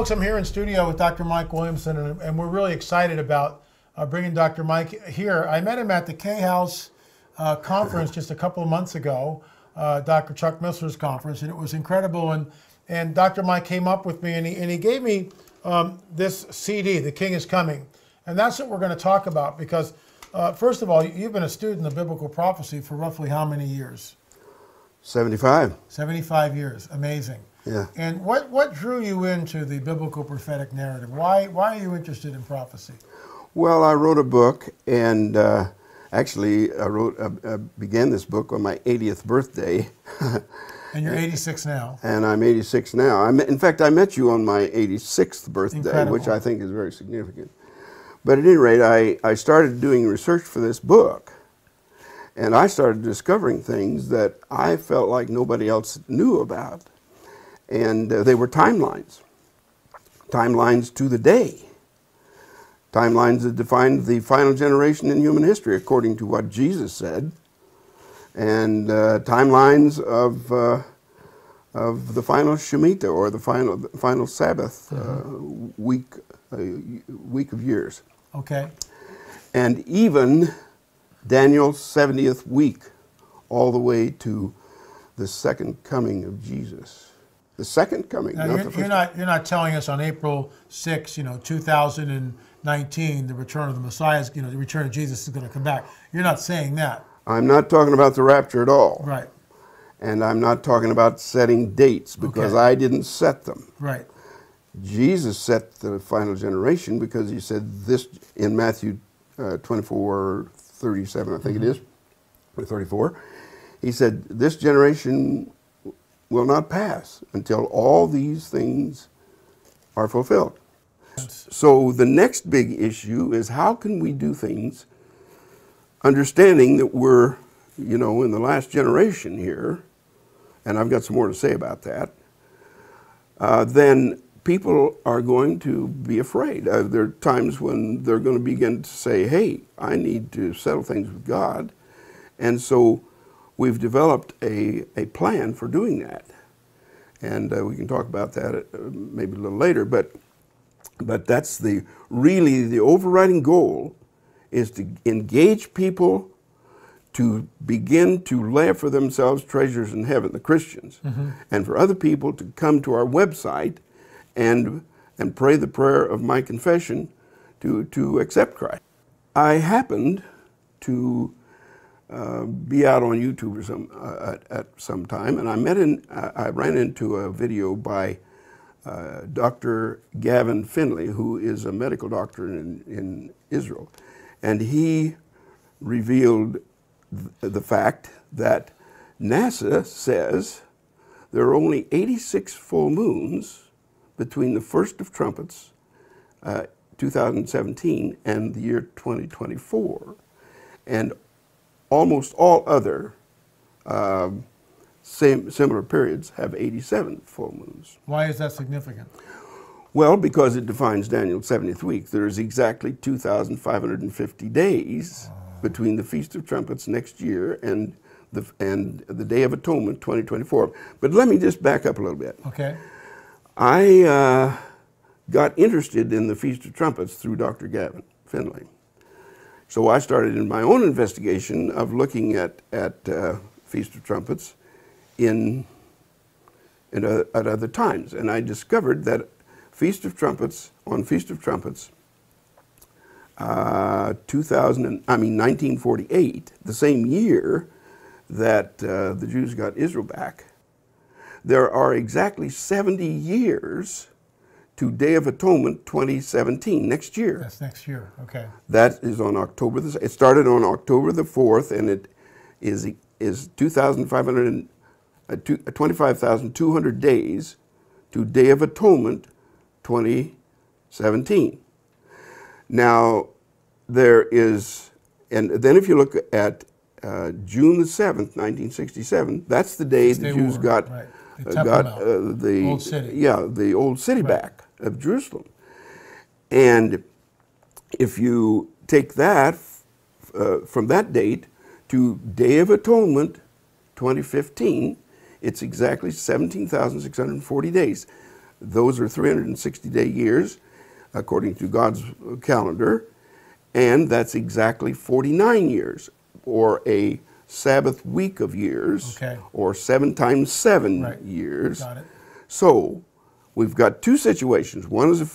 folks, I'm here in studio with Dr. Mike Williamson, and we're really excited about bringing Dr. Mike here. I met him at the K House conference just a couple of months ago, Dr. Chuck Missler's conference, and it was incredible. And Dr. Mike came up with me, and he gave me this CD, The King is Coming. And that's what we're going to talk about because, first of all, you've been a student of biblical prophecy for roughly how many years? 75. 75 years. Amazing. Yeah. And what drew you into the biblical prophetic narrative? Why are you interested in prophecy? Well, I wrote a book, and actually I began this book on my 80th birthday. And you're 86 now. And I'm 86 now. In fact, I met you on my 86th birthday, Incredible. Which I think is very significant. But at any rate, I started doing research for this book, and I started discovering things that I felt like nobody else knew about. And they were timelines. Timelines to the day. Timelines that defined the final generation in human history, according to what Jesus said. And timelines of the final Shemitah, or the final Sabbath week of years. Okay. And even Daniel's 70th week, all the way to the second coming of Jesus. The second coming. Now, you're not telling us on April 6, 2019, the return of the Messiah, the return of Jesus is going to come back. You're not saying that. I'm not talking about the rapture at all. Right. And I'm not talking about setting dates, because I didn't set them. Right. Jesus set the final generation because he said this in Matthew 24:37, I think it is, or 34. He said, this generation will not pass until all these things are fulfilled. So the next big issue is, how can we do things understanding that we're, in the last generation here, and I've got some more to say about that, then people are going to be afraid. There are times when they're going to begin to say, hey, I need to settle things with God. And so we've developed a plan for doing that. And we can talk about that maybe a little later, but that's really the overriding goal, is to engage people to begin to lay up for themselves treasures in heaven, the Christians, and for other people to come to our website and pray the prayer of my confession to accept Christ. I happened to be out on YouTube at some time, and I ran into a video by Dr. Gavin Finley, who is a medical doctor in Israel, and he revealed the fact that NASA says there are only 86 full moons between the first of trumpets, 2017, and the year 2024, and almost all other similar periods have 87 full moons. Why is that significant? Well, because it defines Daniel's 70th week. There's exactly 2,550 days between the Feast of Trumpets next year and the Day of Atonement 2024. But let me just back up a little bit. Okay. I got interested in the Feast of Trumpets through Dr. Gavin Finley. So I started in my own investigation of looking at Feast of Trumpets at other times, and I discovered that Feast of Trumpets, 1948, the same year that the Jews got Israel back, there are exactly 70 years to Day of Atonement 2017, next year. That's next year, okay. That is on October, it started on October the 4th, and it is 25,200 days to Day of Atonement 2017. Now, there is, and then if you look at June the 7th, 1967, that's the day the Jews got the old city. Yeah, the old city back of Jerusalem. And if you take that from that date to Day of Atonement 2015, it's exactly 17,640 days. Those are 360-day years, according to God's calendar, and that's exactly 49 years, or a Sabbath week of years, or 7 times 7 years. Got it. So we've got two situations. One is a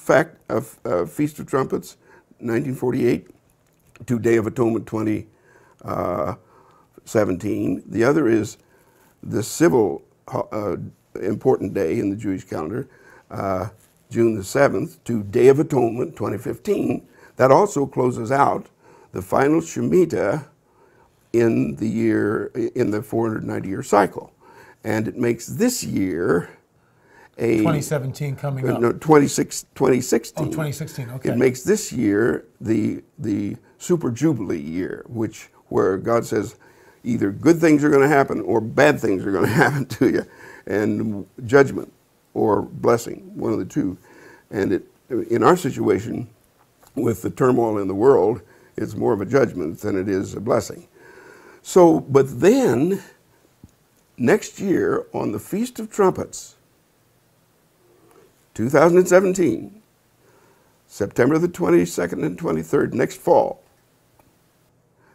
Feast of Trumpets, 1948, to Day of Atonement, 2017. The other is the civil important day in the Jewish calendar, June the 7th, to Day of Atonement, 2015. That also closes out the final Shemitah in the 490-year cycle. And it makes this year a... 2017 coming up. No, 2016. Oh, 2016, okay. It makes this year the Super Jubilee year, where God says either good things are going to happen or bad things are going to happen to you, and judgment or blessing, one of the two. And in our situation, with the turmoil in the world, it's more of a judgment than it is a blessing. So, but then, next year, on the Feast of Trumpets, 2017, September the 22nd and 23rd, next fall,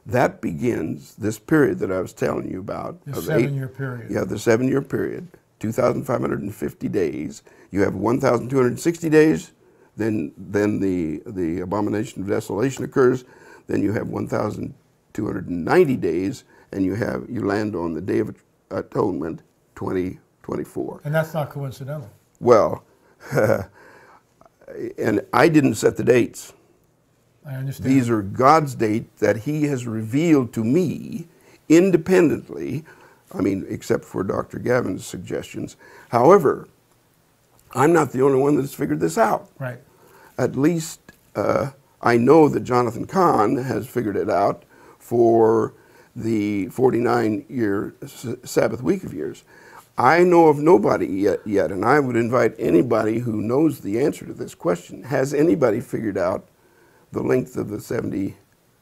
that begins this period that I was telling you about. The 7-year period. Yeah, the 7-year period, 2,550 days. You have 1,260 days, then the abomination of desolation occurs, then you have 1,290 days, and you land on the Day of Atonement, 2024. And that's not coincidental. Well, and I didn't set the dates. I understand. These are God's date that He has revealed to me independently, I mean, except for Dr. Gavin's suggestions. However, I'm not the only one that's figured this out. Right. At least I know that Jonathan Cahn has figured it out for the 49-year Sabbath week of years. I know of nobody yet, and I would invite anybody who knows the answer to this question. Has anybody figured out the length of the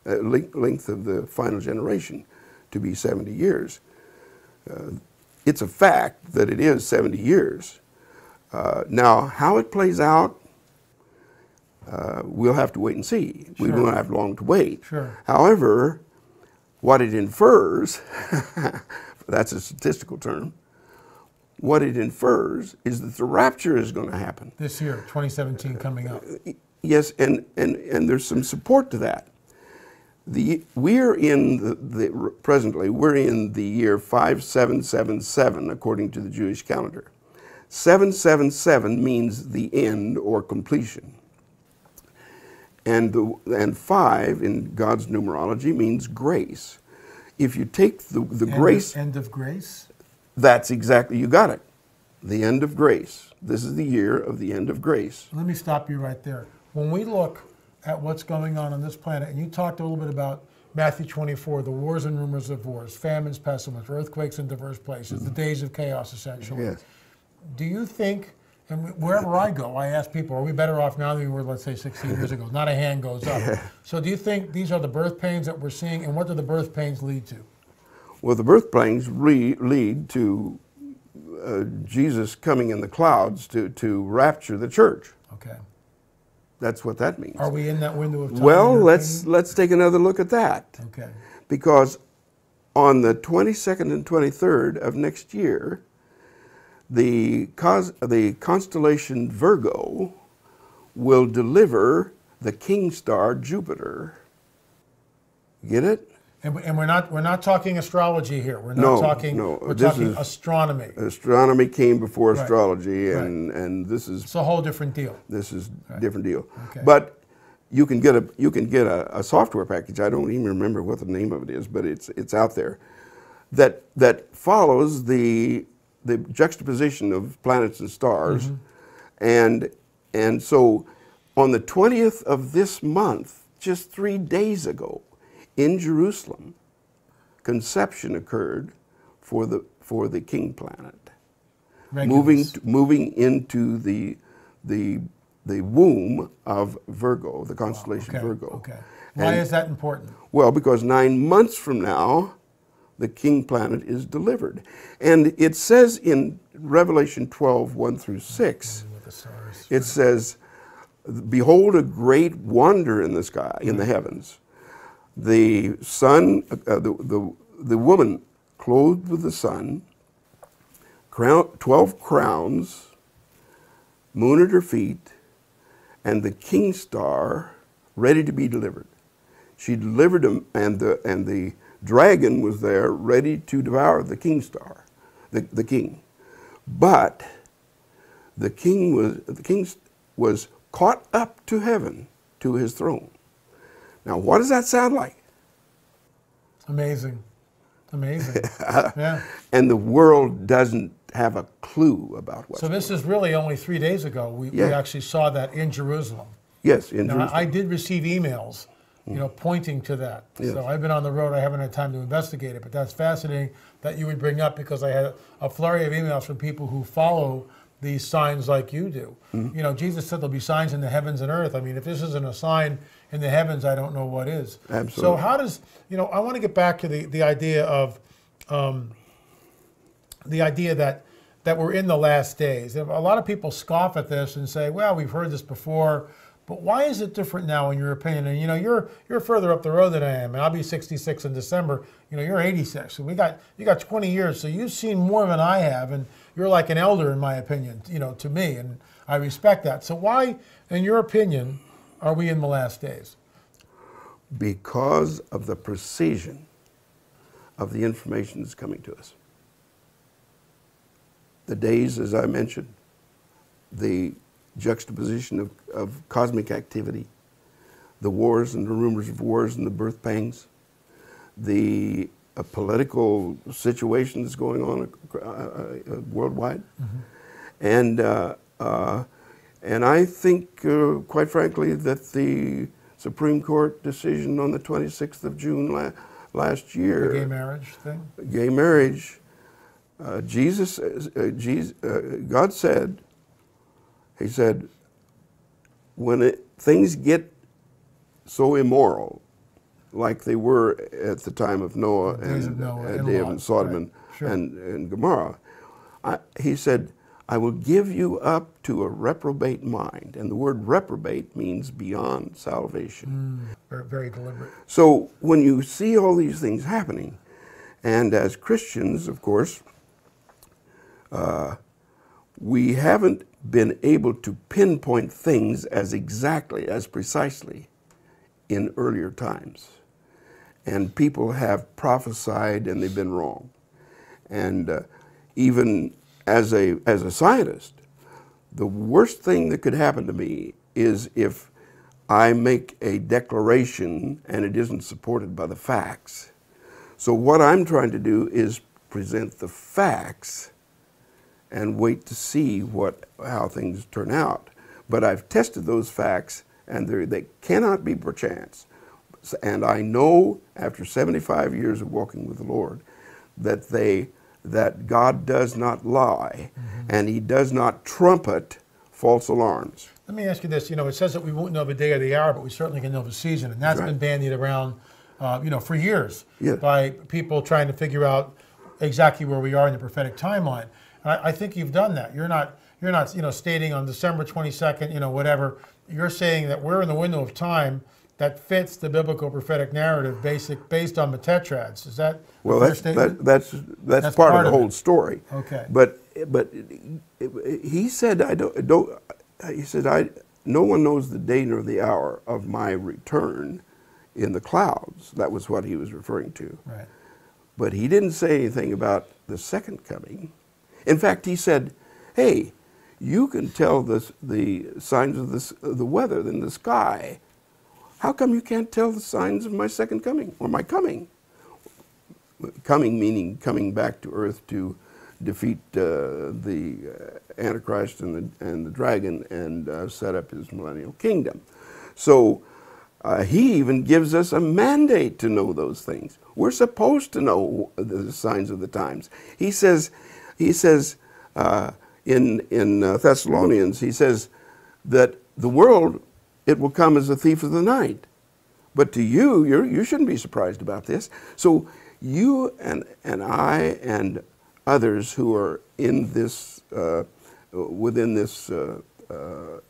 length of the final generation to be 70 years? It's a fact that it is 70 years. Now, how it plays out, we'll have to wait and see. Sure. We don't have long to wait. Sure. However, what it infers, that's a statistical term, what it infers is that the rapture is going to happen. This year, 2017 coming up. Yes, and there's some support to that. We're in presently, we're in the year 5777 according to the Jewish calendar. 777 means the end or completion. And 5 in God's numerology means grace. If you take the grace... End of grace? That's exactly, you got it. The end of grace. This is the year of the end of grace. Let me stop you right there. When we look at what's going on this planet, and you talked a little bit about Matthew 24, the wars and rumors of wars, famines, pestilence, earthquakes in diverse places, the days of chaos, essentially. Yes. Do you think, and wherever I go, I ask people, are we better off now than we were, let's say, 16 years ago? Not a hand goes up. So do you think these are the birth pains that we're seeing, and what do the birth pains lead to? Well, the birth pains lead to Jesus coming in the clouds to rapture the church. Okay. That's what that means. Are we in that window of time? Well, let's take another look at that. Okay. Because on the 22nd and 23rd of next year, the constellation Virgo will deliver the king star Jupiter. Get it? And we're not talking astrology here. We're not talking. No, we're talking astronomy. Astronomy came before astrology, and this is. It's a whole different deal. This is a different deal. Okay. But you can get a software package. I don't even remember what the name of it is, but it's out there. That follows the juxtaposition of planets and stars, and so on the 20th of this month, just 3 days ago, in Jerusalem, conception occurred for the king planet, moving into the womb of Virgo, the constellation Virgo. Okay. Why is that important? Well, because 9 months from now, the king planet is delivered, and it says in Revelation 12, 1 through 6, the stars. It says, behold a great wonder in the sky, in the heavens. The sun, the woman clothed with the sun, 12 crowns, moon at her feet, and the king's star ready to be delivered. She delivered him, and the dragon was there ready to devour the king's star, the king. But the king was caught up to heaven, to his throne. Now, what does that sound like? Amazing. Amazing. Yeah. And the world doesn't have a clue about what's So this going is really only 3 days ago. We actually saw that in Jerusalem. Yes, in Now, Jerusalem. I did receive emails, pointing to that. Yes. So I've been on the road. I haven't had time to investigate it, but that's fascinating that you would bring up, because I had a flurry of emails from people who follow these signs like you do. You know, Jesus said there'll be signs in the heavens and earth. I mean, if this isn't a sign in the heavens, I don't know what is. Absolutely. So how does, I want to get back to the idea of, that we're in the last days. A lot of people scoff at this and say, well, we've heard this before, but why is it different now in your opinion? And you're further up the road than I am, and I'll be 66 in December. You're 86, so you got 20 years, so you've seen more than I have, and you're like an elder in my opinion, to me, and I respect that. So why, in your opinion, are we in the last days? Because of the precision of the information that's coming to us. The days, as I mentioned, the juxtaposition of cosmic activity, the wars and the rumors of wars and the birth pangs, the political situation that's going on worldwide. And I think, quite frankly, that the Supreme Court decision on the 26th of June last year, The gay marriage thing? gay marriage, God said, he said, when things get so immoral, like they were at the time of Noah and David and Sodom right. Sure. and Gomorrah, he said, I will give you up to a reprobate mind. And the word reprobate means beyond salvation. Very, very deliberate. So when you see all these things happening, and as Christians, of course, we haven't been able to pinpoint things as exactly, as precisely in earlier times. And people have prophesied and they've been wrong. And even as a scientist, the worst thing that could happen to me is if I make a declaration and it isn't supported by the facts. So what I'm trying to do is present the facts and wait to see how things turn out. But I've tested those facts, and they cannot be perchance. And I know, after 75 years of walking with the Lord, that God does not lie, and He does not trumpet false alarms. Let me ask you this. It says that we won't know the day or the hour, but we certainly can know the season. And that's been bandied around, for years by people trying to figure out exactly where we are in the prophetic timeline. And I think you've done that. You're not stating on December 22nd, whatever. You're saying that we're in the window of time that fits the biblical prophetic narrative based on the tetrads. Is that a fair statement? That's part of the whole story. Okay. But he said no one knows the day nor the hour of my return in the clouds. That was what he was referring to. Right. But he didn't say anything about the second coming. In fact, he said, hey, you can tell the signs of the weather in the sky. How come you can't tell the signs of my second coming or my coming? Coming meaning coming back to earth to defeat the Antichrist and the dragon and set up his millennial kingdom. So he even gives us a mandate to know those things. We're supposed to know the signs of the times. He says in Thessalonians, he says that the world, it will come as a thief of the night. But to you shouldn't be surprised about this. So you and I and others who are in this, within this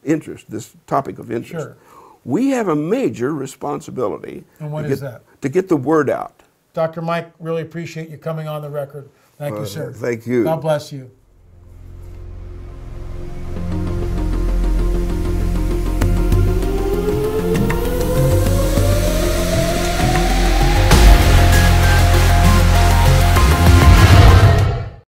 interest, this topic of interest, Sure. we have a major responsibility. And what is that? To get the word out. Dr. Mike, really appreciate you coming on the record. Thank you, sir. Thank you. God bless you.